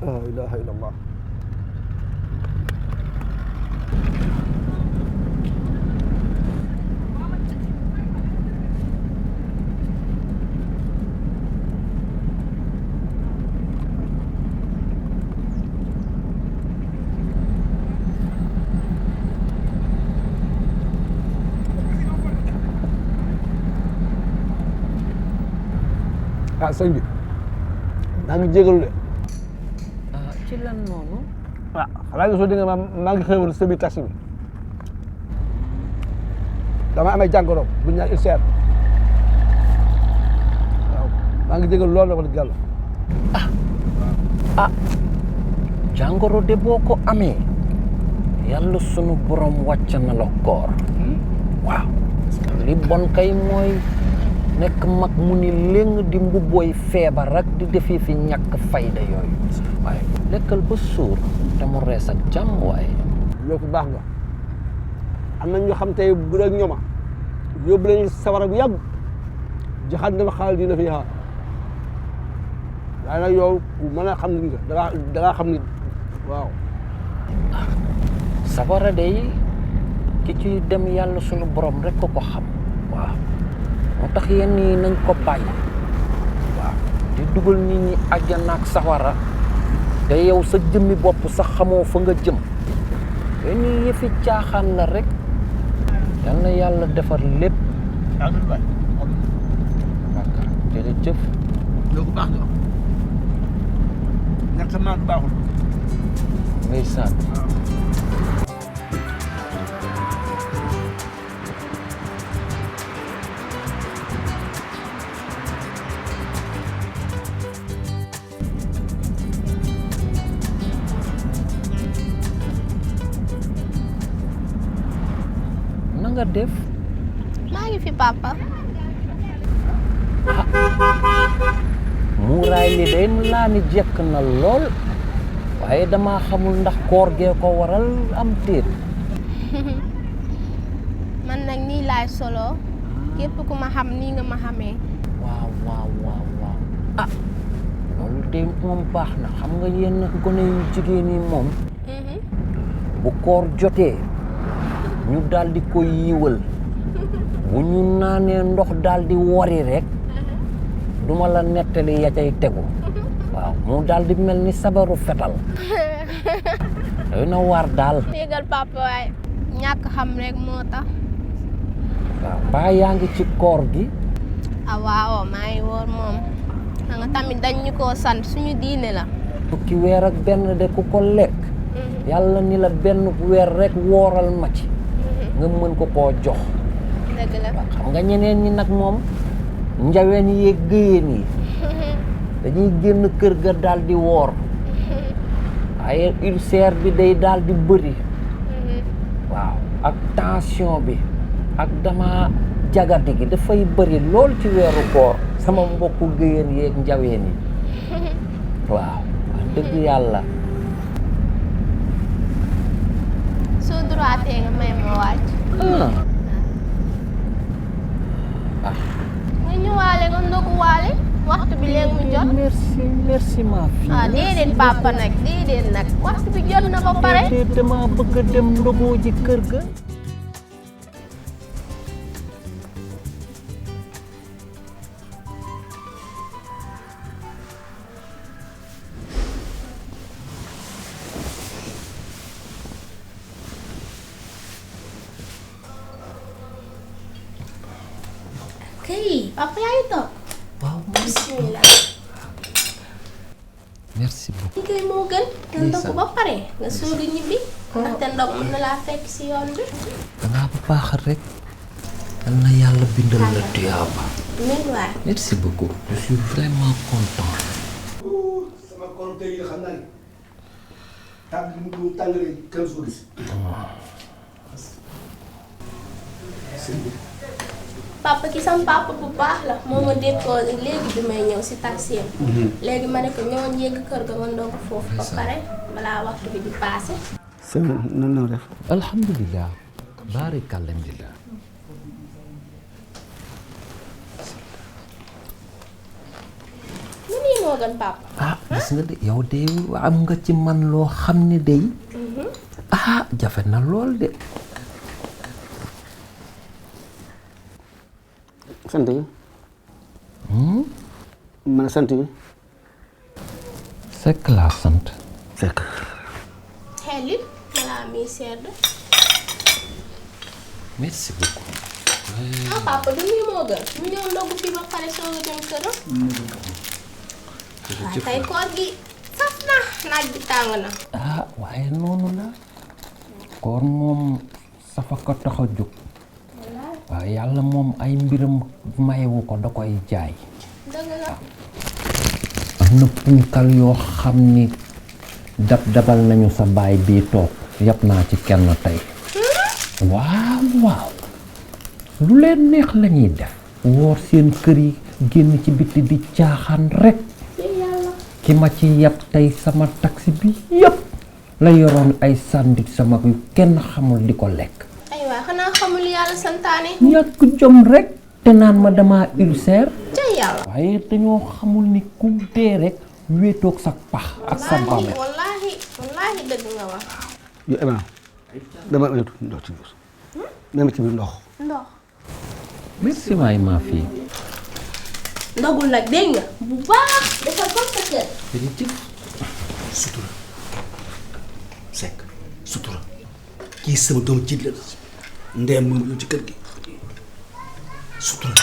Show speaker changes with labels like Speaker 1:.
Speaker 1: لا إله إلا الله. sëñ bi maa ngi jégalu de.
Speaker 2: ci lan noonu.
Speaker 1: xanaa nga soo dégg maa ngi xëyoon sa biir taxi bi dama amee jàngoro bu ñu naan ulcère waaw maa ngi jégalu loolu la wax dëgg yàlla.
Speaker 2: jàngoro de boo ko amee yàlla sunu borom wàcc na la koor. waaw li bon kay mooy nekk mag mu ni léng di mbubbooy feebar rek di defee fi ñàkk fayda yooyu waaye lekkal ba suur te mu rees ak jàmm waaye.
Speaker 1: yow ku baax nga am na ñu xam tey bu rek ñooma yóbbu lañu sawara bu yàgg jaxal dama xaalis dina fi xaar waaye nag yow mën a xam nit nga da ngaa xam nit waaw.
Speaker 2: sawara day ki ci dem yàlla sunu borom rek ko xam waaw. moo tax yenn yi nañ ko bàyyi waaw di dugal nit ñi àjjana ak sawara te yow sa jëmmi bopp sax xamoo fa nga jëm yenn yi yëfi caaxaan la rek yal na yàlla defar lépp. jërëjëf.
Speaker 1: yow bu baax nga ñàkk sa maat baaxul.
Speaker 2: ndeysaan. nga def.
Speaker 3: maa ngi fi papa.
Speaker 2: muuraay li day laa ni jekk na lool waaye dama xamul ndax koor gee ko waral am téet.
Speaker 3: man nag nii laay solo képp ku ma xam nii nga ma xamee.
Speaker 2: waaw loolu de moom baax na xam nga yenn gone yu jigéen yi moom. bu koor jotee ñu daal di ko yiiwal bu ñu naanee ndox daal di wori rek duma la nettali ya cay tegu waaw mu daal di mel ni sabaru fetal doy na war daal.
Speaker 3: déggal papa waay ñàkk xam rek moo tax.
Speaker 2: waaw baa yaa ngi ci koor gi.
Speaker 3: waaw maa ngi woor moom nga tamit dañ ñu koo sant suñu diine la.
Speaker 2: fukki weer ak benn de ku ko lekk yàlla ni la benn weer rek wooral ma ci nga mën ko koo jox.
Speaker 3: dëgg la
Speaker 2: xam nga ñeneen ñi nag moom njaween yi géyeen yi dañuy génn kër ga daal di woor waaye ulcère bi day daal di bëri waaw ak tension bi ak dama jagati gi dafay bëri lool ci weeru koor sama mbokku géyeen yi ak njaween yi waaw dëgg yàlla.
Speaker 3: soo droitee nga may ma wàcc. nga ñëwaale nga ndogu waale waxtu bi léegi mu jot.
Speaker 2: merci ma fille.
Speaker 3: déedéet papa nag déedéet nag waxtu bi jot na ba pare.
Speaker 2: dama bëgg a dem ndogoo ji kër ga.
Speaker 3: kay papa yaa ngi toog.
Speaker 2: waaw
Speaker 3: bismillah.
Speaker 2: merci beaucoup.
Speaker 3: li koy moo gën. nga ndog ba pare nga soog a ñibbi. ndaxte ndog mën na laa fekk si yoon bi.
Speaker 2: dangaa ba baaxal rek. yal na yàlla bindal la tuyaaba.
Speaker 3: amiin waay.
Speaker 2: merci beaucoup. je suis vraiment content.
Speaker 1: sama koor tey xam naa ne tàng bi mu tàngalee kenn soo gis.
Speaker 3: papa ki sam papa bu baax la moo ma déposé léegi bi may ñëw si taxi am. léegi ma ne ko ñëwoon yegg kër ga nga ndog foofu ba pare balaa waxtu bi di passé.
Speaker 1: sëñ bi nan la def.
Speaker 2: alhamdulilah. barik alhamdulilah.
Speaker 3: moo gën papa.
Speaker 2: ah gis nga de yow de am nga ci man loo xam ne day jafe na lool de.
Speaker 1: sant bi. man sant bi.
Speaker 2: Seck laa sant.
Speaker 1: Seck.
Speaker 3: xel it balaa muy sedd.
Speaker 2: merci beaucoup.
Speaker 3: papa du muy moo gën mu ñëw ndogu fii ba pare soo nga dem këram. waaw tey koor gi saf na naaj bi tàng na.
Speaker 2: waaye noonu la. koor moom safa ko tax a jóg. waaw yàlla moom ay mbiram mayewu ko da koy jaay.
Speaker 3: dëgg la.
Speaker 2: am na punkal yoo xam ni dabal nañu sa baay bii toog yàpp naa ci kenn tey. waaw lu leen neex lañuy def woor seen kër yi génn ci biti di caaxaan rek. ki ma ci yàpp tey sama taxi bi yëpp la yoroon ay sandwich sama yu kenn xamul di ko lekk.
Speaker 3: aywa xanaa xamul yàlla santaane.
Speaker 2: ñàkk jom rek te naan ma dama ulcère.
Speaker 3: ca yàlla.
Speaker 2: waaye dañoo xamul ni ku dee rek wéetoog sa pax ak sa bàmmeel.
Speaker 3: wallaahi dëgg nga wax.
Speaker 1: yow Ibrahima dama am ndox ci biir. dama ci biir ndox.
Speaker 3: ndox.
Speaker 2: merci waay maa fii.
Speaker 3: ndogul nag dégg nga bu baax dafa comme sa kër.
Speaker 4: sutura Seck sutura kii sama doom jiit la ndeyam moom yow ci kër gi sutura